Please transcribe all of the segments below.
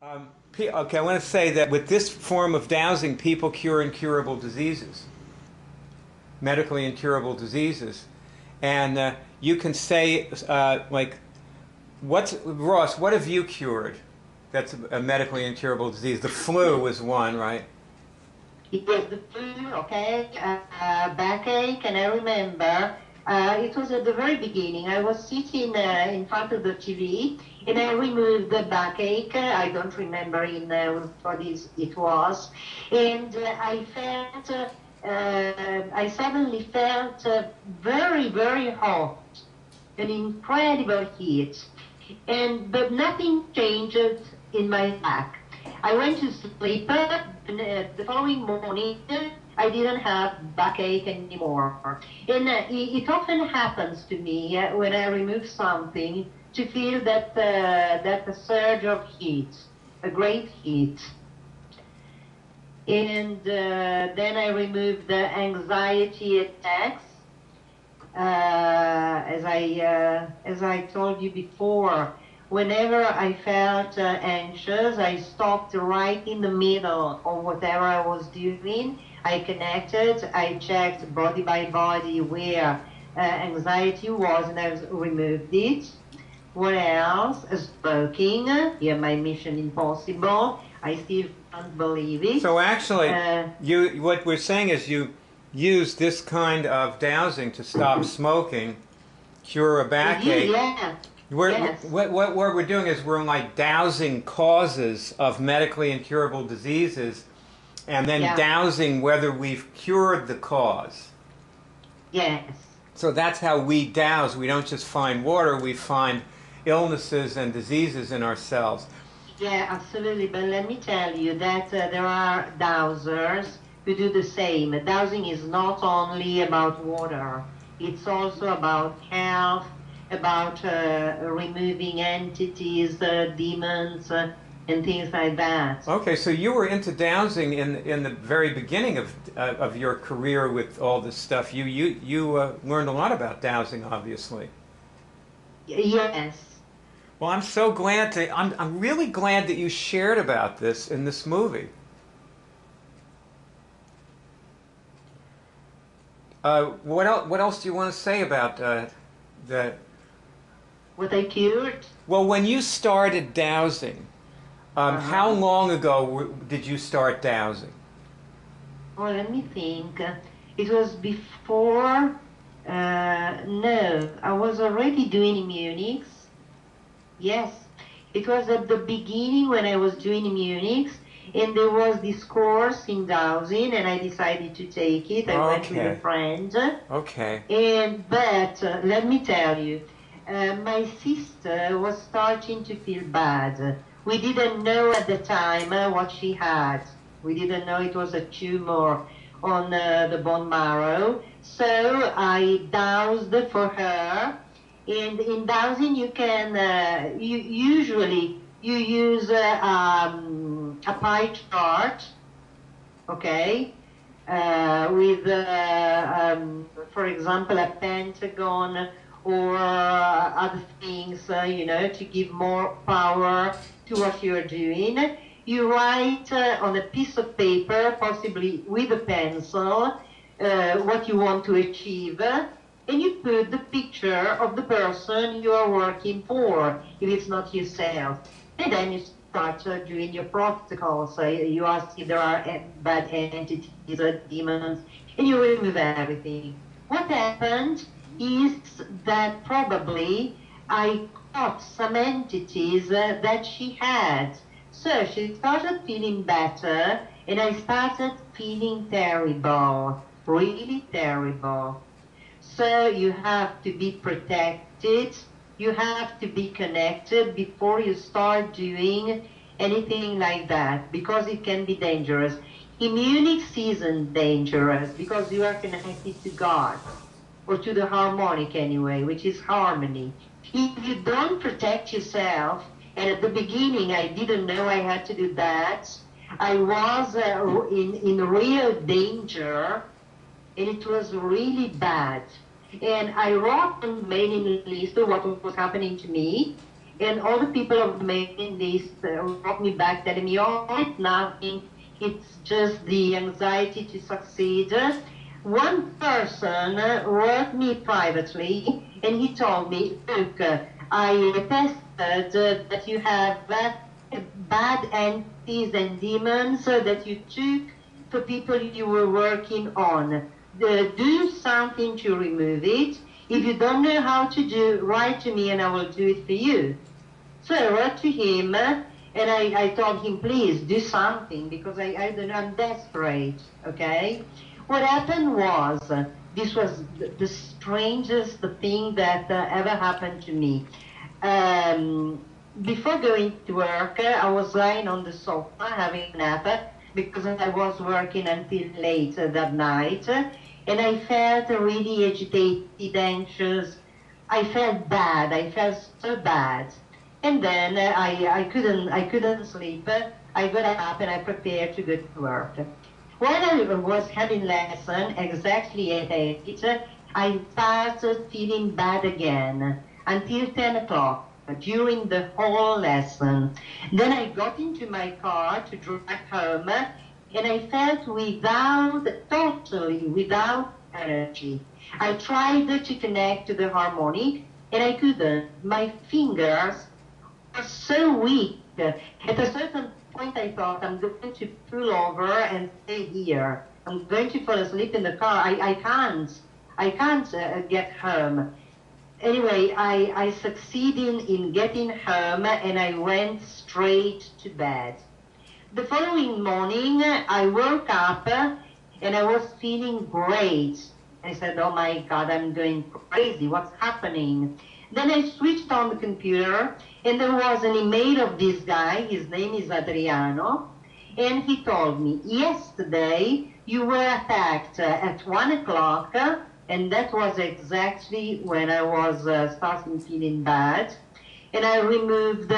Okay, I want to say that with this form of dowsing, people cure incurable diseases, medically incurable diseases. And you can say, like, Ross, what have you cured that's a medically incurable disease? The flu was one, right? It was the flu, okay, backache, and I remember it was at the very beginning. I was sitting in front of the TV, and I removed the backache. I don't remember in what it was, and I suddenly felt very, very hot, an incredible heat, but nothing changed in my back. I went to sleep, and the following morning, I didn't have backache anymore. And it often happens to me when I remove something to feel that a surge of heat, a great heat. And then I removed the anxiety attacks. As I told you before, whenever I felt anxious, I stopped right in the middle of whatever I was doing. I connected, I checked body by body where anxiety was, and I removed it. What else? Smoking, yeah, my mission impossible. I still can't believe it. So actually, what we're saying is you use this kind of dowsing to stop smoking, cure a backache. Yeah. Yes. What we're doing is we're like dowsing causes of medically incurable diseases, and then dowsing whether we've cured the cause. Yes. So that's how we dowse. We don't just find water, we find illnesses and diseases in ourselves. Yeah, absolutely. But let me tell you that there are dowsers who do the same. Dowsing is not only about water. It's also about health, about removing entities, demons, and things like that. Okay, so you were into dowsing in the very beginning of your career with all this stuff. You learned a lot about dowsing, obviously. Yes. Well, I'm really glad that you shared about this in this movie. What else do you want to say about that? What I cured? Well, when you started dowsing, how long ago did you start dowsing? Oh, let me think. It was before. No, I was already doing IMMUNICS. Yes, it was at the beginning when I was doing IMMUNICS, and there was this course in dowsing, and I decided to take it. I went with a friend. Okay. But let me tell you, my sister was starting to feel bad. We didn't know at the time what she had. We didn't know it was a tumor on the bone marrow. So I dowsed for her. And in dowsing, you can usually you use a pie chart, okay, with for example a pentagon or other things, you know, to give more power to what you are doing. You write on a piece of paper, possibly with a pencil, what you want to achieve. And you put the picture of the person you are working for, if it's not yourself. And then you start doing your protocols. So you ask if there are bad entities or demons, and you remove everything. What happened is that probably I caught some entities that she had. So she started feeling better, and I started feeling terrible, really terrible. So you have to be protected, you have to be connected before you start doing anything like that, because it can be dangerous. IMMUNICS isn't dangerous because you are connected to God, or to the harmonic anyway, which is harmony. If you don't protect yourself, and at the beginning I didn't know I had to do that, I was in real danger, and it was really bad. And I wrote on the mailing list what was happening to me, And all the people of the mailing list wrote me back telling me, oh, it's nothing, it's just the anxiety to succeed. One person wrote me privately, and he told me, look, I tested that you have bad entities and demons that you took for people you were working on. Do something to remove it. If you don't know how to do, write to me and I will do it for you. So I wrote to him and I told him, please do something, because I don't know, I'm desperate, okay? What happened was, this was the strangest thing that ever happened to me. Before going to work, I was lying on the sofa having a nap because I was working until late that night, and I felt really agitated, anxious. I felt bad. I felt so bad. And then I couldn't sleep. I got up and I prepared to go to work. While I was having lesson, exactly at 8, I started feeling bad again until 10 o'clock during the whole lesson. Then I got into my car to drive home, and I felt totally without energy. I tried to connect to the harmonic, and I couldn't. My fingers were so weak. At a certain point I thought, I'm going to pull over and stay here. I'm going to fall asleep in the car. I can't get home. Anyway, I succeeded in getting home and I went straight to bed. The following morning, I woke up and I was feeling great. I said, oh my God, I'm going crazy. What's happening? Then I switched on the computer and there was an email of this guy. His name is Adriano. And he told me, yesterday you were attacked at 1 o'clock, and that was exactly when I was starting feeling bad. And I removed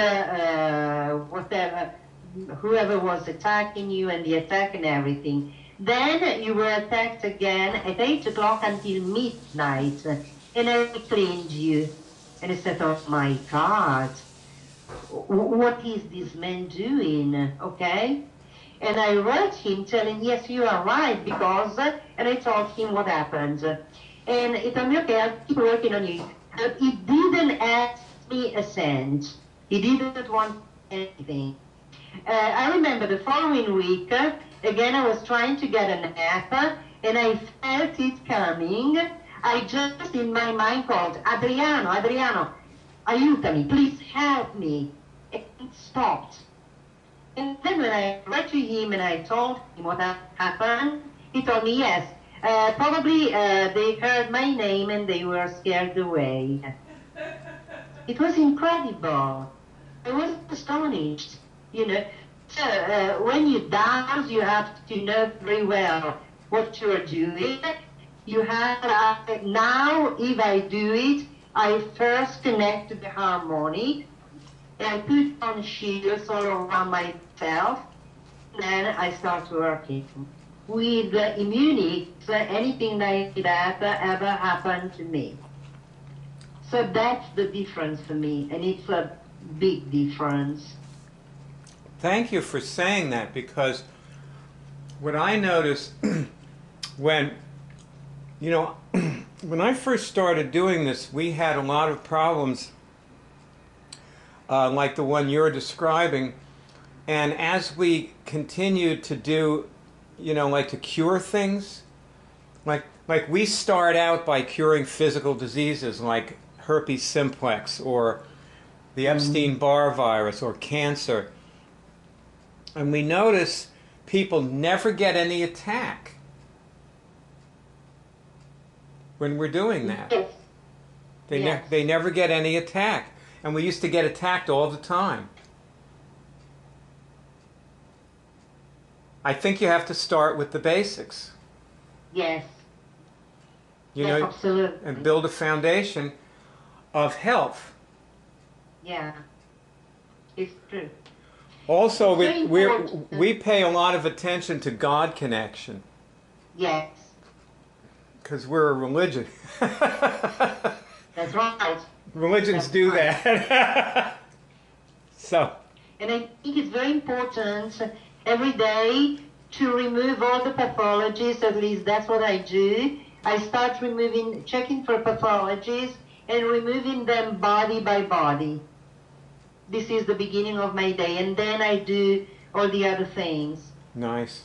whoever was attacking you and the attack and everything. Then you were attacked again at 8 o'clock until midnight, and I cleaned you. And I said, oh my God, what is this man doing, okay? And I wrote him telling, yes, you are right, because, and I told him what happened. And he told me, okay, I'll keep working on you. He didn't ask me a cent. He didn't want anything. I remember the following week, again, I was trying to get a nap, and I felt it coming. I just, in my mind, called, Adriano, aiutami, please help me. And it stopped. And then when I wrote to him and I told him what happened, he told me, yes, probably they heard my name and they were scared away. It was incredible. I was astonished, you know. So when you dowse, you have to know very well what you're doing. You have, now if I do it, I first connect to the harmonic, and I put on shields all around myself, and then I start working. With IMMUNICS, anything like that ever happened to me. So that's the difference for me, and it's a big difference. Thank you for saying that, because what I noticed when, you know, when I first started doing this, we had a lot of problems like the one you're describing, and as we continued to do, you know, like to cure things, like we start out by curing physical diseases like herpes simplex or the Epstein-Barr virus or cancer, and we notice people never get any attack when we're doing that. They never get any attack. And we used to get attacked all the time. I think you have to start with the basics. Yes. You yes, know, absolutely. and build a foundation of health. Yeah, it's true. Also, we pay a lot of attention to God connection. Yes. Because we're a religion. That's right. Religions do that. So, And I think it's very important every day to remove all the pathologies. At least that's what I do. I start checking for pathologies and removing them body by body. This is the beginning of my day, and then I do all the other things. nice.